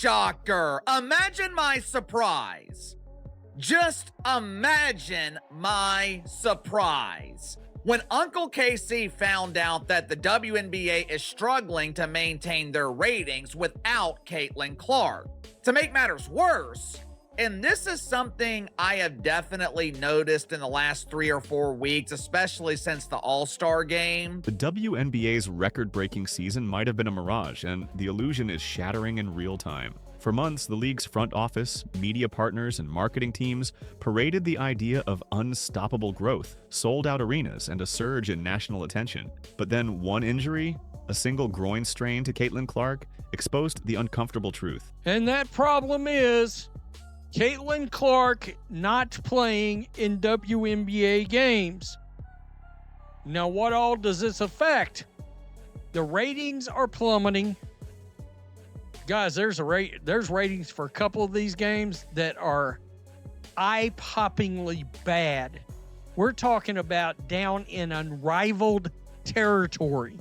shocker. Imagine my surprise. Just imagine my surprise when Uncle KC found out that the WNBA is struggling to maintain their ratings without Caitlin Clark. To make matters worse, and this is something I have definitely noticed in the last 3 or 4 weeks, especially since the All-Star game. The WNBA's record-breaking season might have been a mirage, and the illusion is shattering in real time. For months, the league's front office, media partners, and marketing teams paraded the idea of unstoppable growth, sold-out arenas, and a surge in national attention. But then one injury, a single groin strain to Caitlin Clark, exposed the uncomfortable truth. And that problem is Caitlin Clark not playing in WNBA games. Now, what all does this affect? The ratings are plummeting. Guys, there's ratings for a couple of these games that are eye-poppingly bad. We're talking about down in unrivaled territory.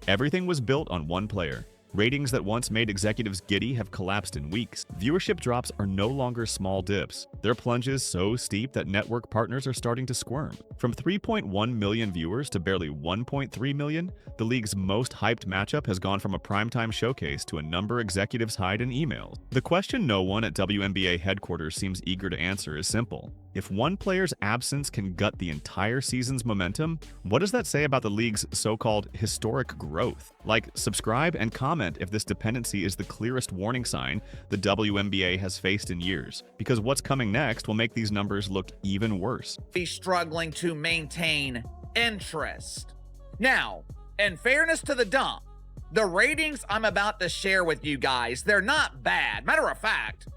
Everything was built on one player. Ratings that once made executives giddy have collapsed in weeks. Viewership drops are no longer small dips. They're plunges so steep that network partners are starting to squirm. From 3.1 million viewers to barely 1.3 million, the league's most hyped matchup has gone from a primetime showcase to a number executives hide in emails. The question no one at WNBA headquarters seems eager to answer is simple. If one player's absence can gut the entire season's momentum, what does that say about the league's so-called historic growth? Like, subscribe and comment if this dependency is the clearest warning sign the WNBA has faced in years, because what's coming next will make these numbers look even worse. Be struggling to maintain interest. Now, in fairness to the dump, the ratings I'm about to share with you guys, they're not bad. Matter of fact,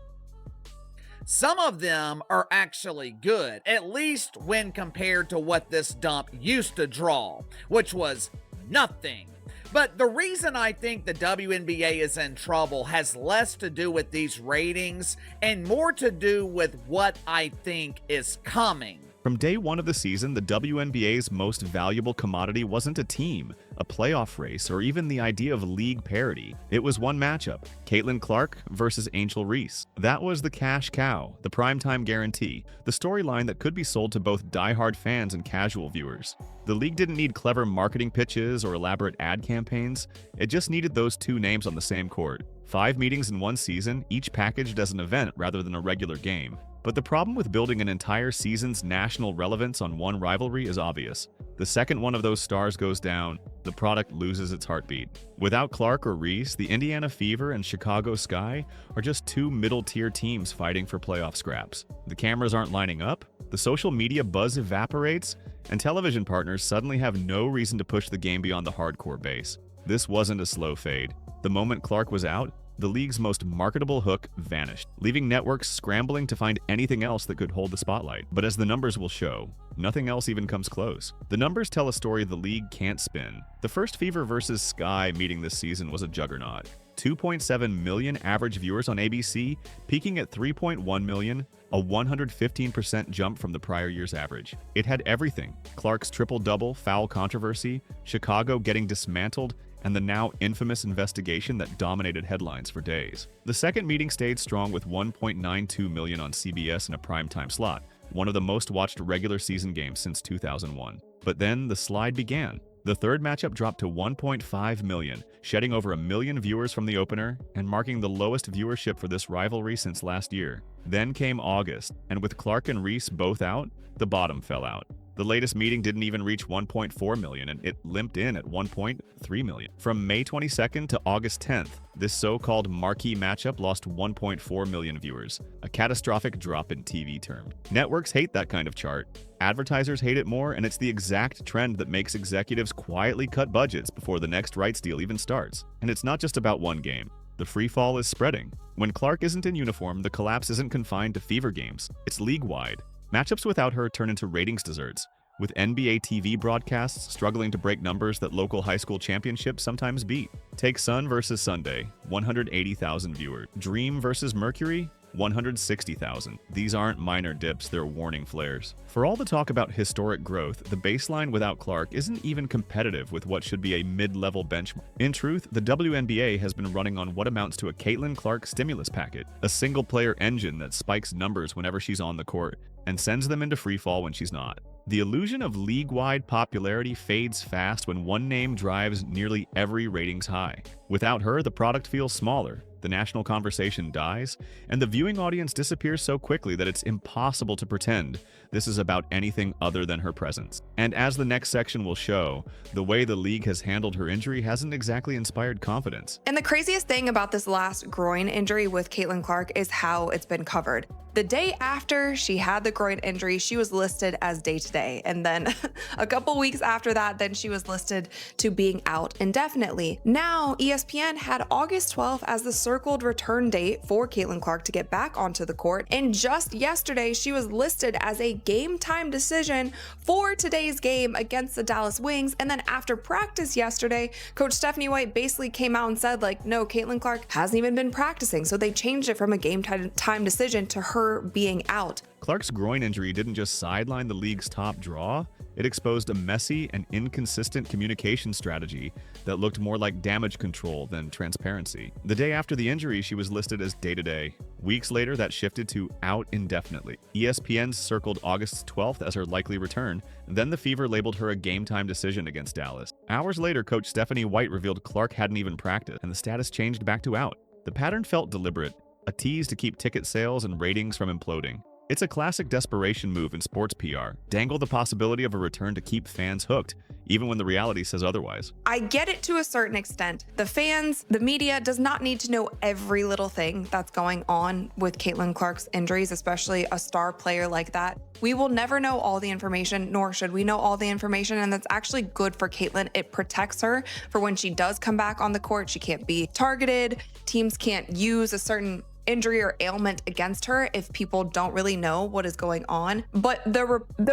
some of them are actually good, at least when compared to what this dump used to draw, which was nothing. But the reason I think the WNBA is in trouble has less to do with these ratings and more to do with what I think is coming. From day one of the season, the WNBA's most valuable commodity wasn't a team, a playoff race, or even the idea of league parity. It was one matchup, Caitlin Clark versus Angel Reese. That was the cash cow, the primetime guarantee, the storyline that could be sold to both diehard fans and casual viewers. The league didn't need clever marketing pitches or elaborate ad campaigns. It just needed those two names on the same court. 5 meetings in one season, each packaged as an event rather than a regular game. But the problem with building an entire season's national relevance on one rivalry is obvious. The second one of those stars goes down, the product loses its heartbeat. Without Clark or Reese, the Indiana Fever and Chicago Sky are just 2 middle-tier teams fighting for playoff scraps. The cameras aren't lining up, the social media buzz evaporates, and television partners suddenly have no reason to push the game beyond the hardcore base. This wasn't a slow fade. The moment Clark was out, the league's most marketable hook vanished, leaving networks scrambling to find anything else that could hold the spotlight. But as the numbers will show, nothing else even comes close. The numbers tell a story the league can't spin. The first Fever versus Sky meeting this season was a juggernaut. 2.7 million average viewers on ABC, peaking at 3.1 million, a 115% jump from the prior year's average. It had everything: Clark's triple-double, foul controversy, Chicago getting dismantled, and the now infamous investigation that dominated headlines for days. The second meeting stayed strong with 1.92 million on CBS in a primetime slot, one of the most watched regular season games since 2001. But then the slide began. The third matchup dropped to 1.5 million, shedding over 1 million viewers from the opener and marking the lowest viewership for this rivalry since last year. Then came August, and with Clark and Reese both out, the bottom fell out. The latest meeting didn't even reach 1.4 million, and it limped in at 1.3 million. From May 22nd to August 10th, this so-called marquee matchup lost 1.4 million viewers, a catastrophic drop in TV terms. Networks hate that kind of chart. Advertisers hate it more, and it's the exact trend that makes executives quietly cut budgets before the next rights deal even starts. And it's not just about one game. The free fall is spreading. When Clark isn't in uniform, the collapse isn't confined to Fever games. It's league-wide. Matchups without her turn into ratings desserts, with NBA TV broadcasts struggling to break numbers that local high school championships sometimes beat. Take Sun versus Sunday, 180,000 viewers. Dream versus Mercury, 160,000. These aren't minor dips, they're warning flares. For all the talk about historic growth, the baseline without Clark isn't even competitive with what should be a mid-level benchmark. In truth, the WNBA has been running on what amounts to a Caitlin Clark stimulus packet, a single-player engine that spikes numbers whenever she's on the court and sends them into freefall when she's not. The illusion of league-wide popularity fades fast when one name drives nearly every ratings high. Without her, the product feels smaller, the national conversation dies, and the viewing audience disappears so quickly that it's impossible to pretend this is about anything other than her presence. And as the next section will show, the way the league has handled her injury hasn't exactly inspired confidence. And the craziest thing about this last groin injury with Caitlin Clark is how it's been covered. The day after she had the groin injury, she was listed as day-to-day. And then a couple weeks after that, then she was listed to being out indefinitely. Now, ESPN had August 12th as the circled return date for Caitlin Clark to get back onto the court. And just yesterday, she was listed as a game time decision for today's game against the Dallas Wings. And then after practice yesterday, Coach Stephanie White basically came out and said, like, no, Caitlin Clark hasn't even been practicing. So they changed it from a game time decision to her being out. Clark's groin injury didn't just sideline the league's top draw, it exposed a messy and inconsistent communication strategy that looked more like damage control than transparency. The day after the injury, she was listed as day-to-day. Weeks later, that shifted to out indefinitely. ESPN circled August 12th as her likely return, then the Fever labeled her a game-time decision against Dallas. Hours later, Coach Stephanie White revealed Clark hadn't even practiced, and the status changed back to out. The pattern felt deliberate, a tease to keep ticket sales and ratings from imploding. It's a classic desperation move in sports PR. Dangle the possibility of a return to keep fans hooked, even when the reality says otherwise. I get it to a certain extent. The fans, the media does not need to know every little thing that's going on with Caitlin Clark's injuries, especially a star player like that. We will never know all the information, nor should we know all the information, and that's actually good for Caitlin. It protects her for when she does come back on the court. She can't be targeted. Teams can't use a certain injury or ailment against her if people don't really know what is going on. But the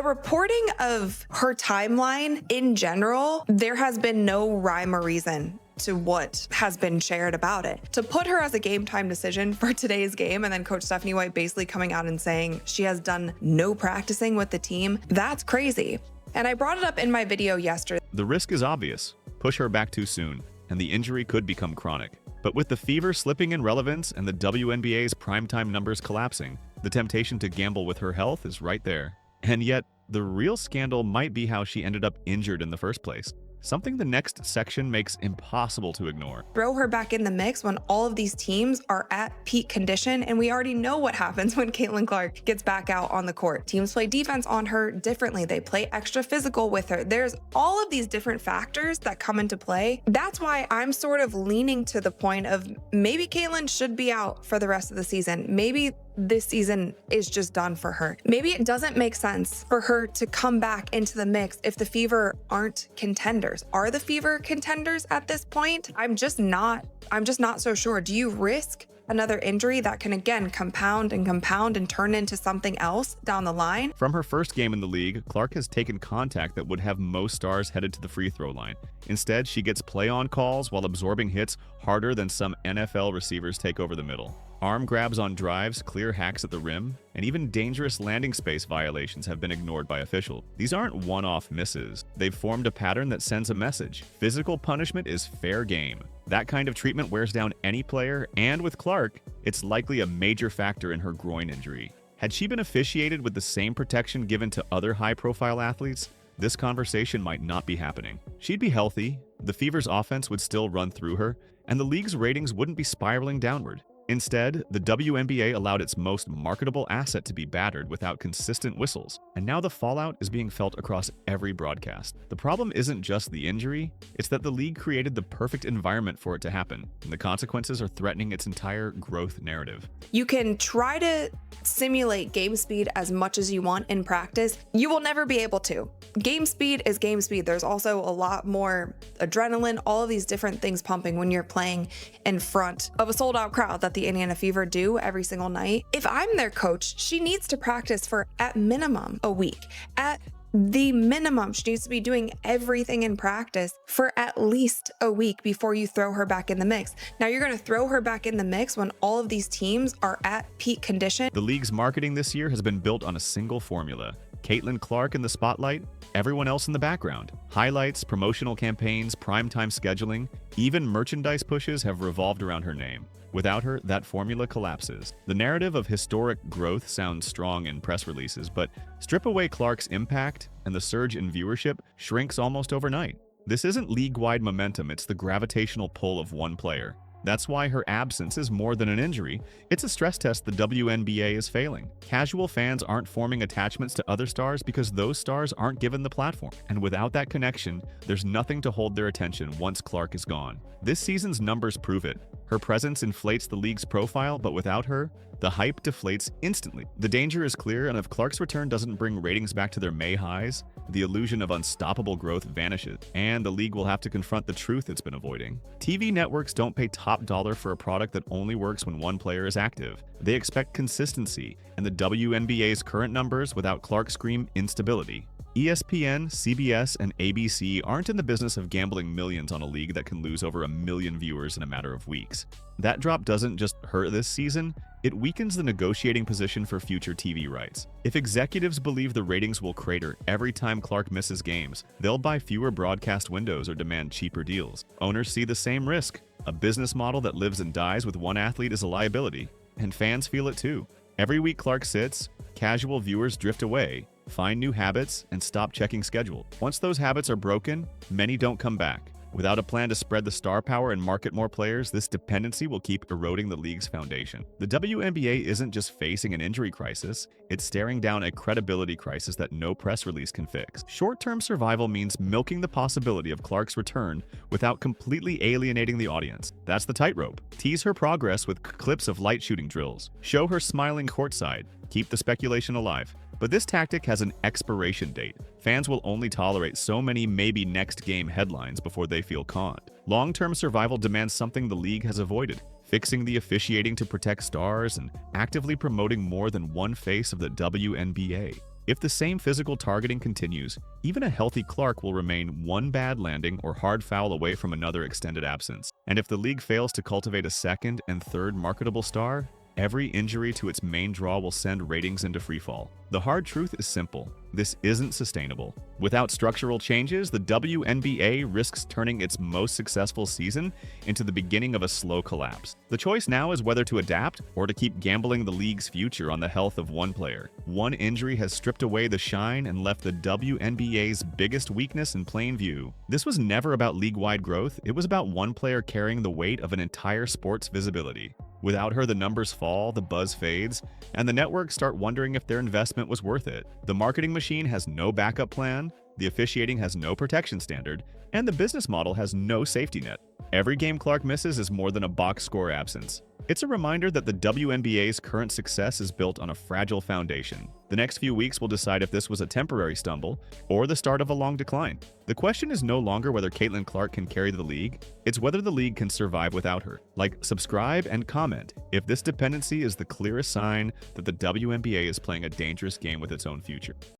reporting of her timeline in general, there has been no rhyme or reason to what has been shared about it. To put her as a game time decision for today's game, and then Coach Stephanie White basically coming out and saying she has done no practicing with the team, that's crazy. And I brought it up in my video yesterday. The risk is obvious. Push her back too soon, and the injury could become chronic. But with the Fever slipping in relevance and the WNBA's primetime numbers collapsing, the temptation to gamble with her health is right there. And yet, the real scandal might be how she ended up injured in the first place. Something the next section makes impossible to ignore. Throw her back in the mix when all of these teams are at peak condition, and we already know what happens when Caitlin Clark gets back out on the court. Teams play defense on her differently. They play extra physical with her. There's all of these different factors that come into play. That's why I'm sort of leaning to the point of maybe Caitlin should be out for the rest of the season. Maybe this season is just done for her. Maybe it doesn't make sense for her to come back into the mix if the Fever aren't contenders. Are the Fever contenders at this point? I'm just not so sure. Do you risk another injury that can again compound and turn into something else down the line? From her first game in the league, Clark has taken contact that would have most stars headed to the free throw line. Instead, she gets play-on calls while absorbing hits harder than some NFL receivers take over the middle. Arm grabs on drives, clear hacks at the rim, and even dangerous landing space violations have been ignored by officials. These aren't one-off misses. They've formed a pattern that sends a message. Physical punishment is fair game. That kind of treatment wears down any player, and with Clark, it's likely a major factor in her groin injury. Had she been officiated with the same protection given to other high-profile athletes, this conversation might not be happening. She'd be healthy, the Fever's offense would still run through her, and the league's ratings wouldn't be spiraling downward. Instead, the WNBA allowed its most marketable asset to be battered without consistent whistles, and now the fallout is being felt across every broadcast. The problem isn't just the injury, it's that the league created the perfect environment for it to happen, and the consequences are threatening its entire growth narrative. You can try to simulate game speed as much as you want in practice. You will never be able to. Game speed is game speed. There's also a lot more adrenaline, all of these different things pumping when you're playing in front of a sold-out crowd that the Indiana Fever do every single night. If I'm their coach, she needs to practice for at minimum a week, at the minimum, she needs to be doing everything in practice for at least a week before you throw her back in the mix. Now you're going to throw her back in the mix when all of these teams are at peak condition. The league's marketing this year has been built on a single formula. Caitlin Clark in the spotlight, everyone else in the background. Highlights, promotional campaigns, primetime scheduling, even merchandise pushes have revolved around her name. Without her, that formula collapses. The narrative of historic growth sounds strong in press releases, but strip away Clark's impact, and the surge in viewership shrinks almost overnight. This isn't league-wide momentum, it's the gravitational pull of one player. That's why her absence is more than an injury. It's a stress test the WNBA is failing. Casual fans aren't forming attachments to other stars because those stars aren't given the platform. And without that connection, there's nothing to hold their attention once Clark is gone. This season's numbers prove it. Her presence inflates the league's profile, but without her, the hype deflates instantly. The danger is clear, and if Clark's return doesn't bring ratings back to their May highs, the illusion of unstoppable growth vanishes, and the league will have to confront the truth it's been avoiding. TV networks don't pay top dollar for a product that only works when one player is active. They expect consistency, and the WNBA's current numbers without Clark scream instability. ESPN, CBS, and ABC aren't in the business of gambling millions on a league that can lose over 1 million viewers in a matter of weeks. That drop doesn't just hurt this season, it weakens the negotiating position for future TV rights. If executives believe the ratings will crater every time Clark misses games, they'll buy fewer broadcast windows or demand cheaper deals. Owners see the same risk. A business model that lives and dies with one athlete is a liability, and fans feel it too. Every week Clark sits, casual viewers drift away, find new habits, and stop checking schedule. Once those habits are broken, many don't come back. Without a plan to spread the star power and market more players, this dependency will keep eroding the league's foundation. The WNBA isn't just facing an injury crisis, it's staring down a credibility crisis that no press release can fix. Short-term survival means milking the possibility of Clark's return without completely alienating the audience. That's the tightrope. Tease her progress with clips of light shooting drills. Show her smiling courtside. Keep the speculation alive. But this tactic has an expiration date. Fans will only tolerate so many maybe next game headlines before they feel conned. Long-term survival demands something the league has avoided: fixing the officiating to protect stars and actively promoting more than one face of the WNBA. If the same physical targeting continues, even a healthy Clark will remain one bad landing or hard foul away from another extended absence. And if the league fails to cultivate a second and third marketable star, every injury to its main draw will send ratings into freefall. The hard truth is simple: this isn't sustainable. Without structural changes, the WNBA risks turning its most successful season into the beginning of a slow collapse. The choice now is whether to adapt or to keep gambling the league's future on the health of one player. One injury has stripped away the shine and left the WNBA's biggest weakness in plain view. This was never about league-wide growth, it was about one player carrying the weight of an entire sport's visibility. Without her, the numbers fall, the buzz fades, and the networks start wondering if their investment was worth it. The marketing machine has no backup plan, the officiating has no protection standard, and the business model has no safety net. Every game Clark misses is more than a box score absence. It's a reminder that the WNBA's current success is built on a fragile foundation. The next few weeks will decide if this was a temporary stumble or the start of a long decline. The question is no longer whether Caitlin Clark can carry the league, it's whether the league can survive without her. Like, subscribe, and comment if this dependency is the clearest sign that the WNBA is playing a dangerous game with its own future.